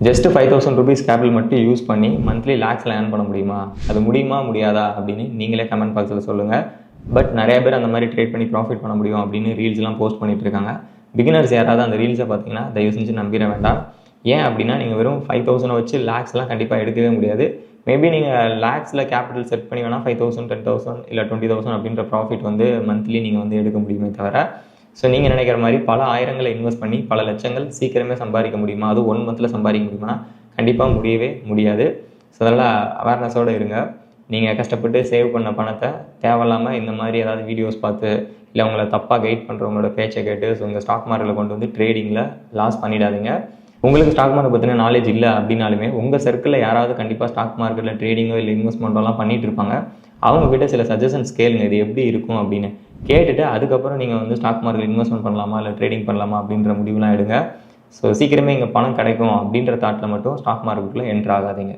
Just 5000 rupees capital மட்டும் use பண்ணி monthly லேக்ஸில் earn பண்ண முடியுமா? அது முடியுமா முடியாதா அப்படின்னு நீங்களே கமெண்ட் பாக்ஸில் சொல்லுங்கள். பட் நிறைய பேர் அந்த மாதிரி ட்ரேட் பண்ணி ப்ராஃபிட் பண்ண முடியும் அப்படின்னு ரீல்ஸ்லாம் போஸ்ட் பண்ணிட்டு இருக்காங்க. பிகினர்ஸ் யாராவது அந்த ரீல்ஸை பார்த்தீங்கன்னா தயவு செஞ்சு நம்பிட வேண்டாம். ஏன் அப்படின்னா நீங்கள் வெறும் 5000 வச்சு லேக்ஸ்லாம் கண்டிப்பாக எடுக்கவே முடியாது. மேபி நீங்கள் லேக்ஸில் கேபிட்டல் செட் பண்ணி வேணால் 5000, 10,000 இல்லை 20,000 அப்படின்ற ப்ராஃபிட் வந்து மந்த்லி நீங்கள் வந்து எடுக்க முடியுமே தவிர, ஸோ நீங்கள் நினைக்கிற மாதிரி பல ஆயிரங்களை இன்வெஸ்ட் பண்ணி பல லட்சங்கள் சீக்கிரமே சம்பாதிக்க முடியுமா? அது 1 மந்தில் சம்பாதிக்க முடியுமா? கண்டிப்பாக முடியவே முடியாது. ஸோ அதெல்லாம் அவேர்னஸோடு இருங்க. நீங்கள் கஷ்டப்பட்டு சேவ் பண்ண பணத்தை தேவையில்லாமல் இந்த மாதிரி ஏதாவது வீடியோஸ் பார்த்து இல்லை உங்களை தப்பாக கைட் பண்ணுறவங்களோட பேச்சை கேட்டு ஸோ உங்கள் ஸ்டாக் மார்க்கெட்டில் கொண்டு வந்து ட்ரேடிங்கில் லாஸ் பண்ணிடாதீங்க. உங்களுக்கு ஸ்டாக் மார்க்கெட் பற்றின நாலேஜ் இல்லை அப்படின்னாலுமே உங்கள் சர்க்கிளில் யாராவது கண்டிப்பாக ஸ்டாக் மார்க்கெட்டில் ட்ரேடிங்கோ இல்லை இன்வெஸ்ட்மெண்ட்டோலாம் பண்ணிகிட்டு இருப்பாங்க. அவங்கக்கிட்ட சில சஜஷன்ஸ் கேளுங்க, இது எப்படி இருக்கும் அப்படின்னு கேட்டுட்டு அதுக்கப்புறம் நீங்கள் வந்து ஸ்டாக் மார்க்கெட் இன்வெஸ்ட்மெண்ட் பண்ணலாமா இல்லை ட்ரேடிங் பண்ணலாமா அப்படின்ற முடிவுலாம் எடுங்க. ஸோ சீக்கிரமே இங்கே பணம் கிடைக்கும் அப்படின்ற தாட்டில் மட்டும் ஸ்டாக் மார்க்கெட்டில் என்ட்ரு ஆகாதீங்க.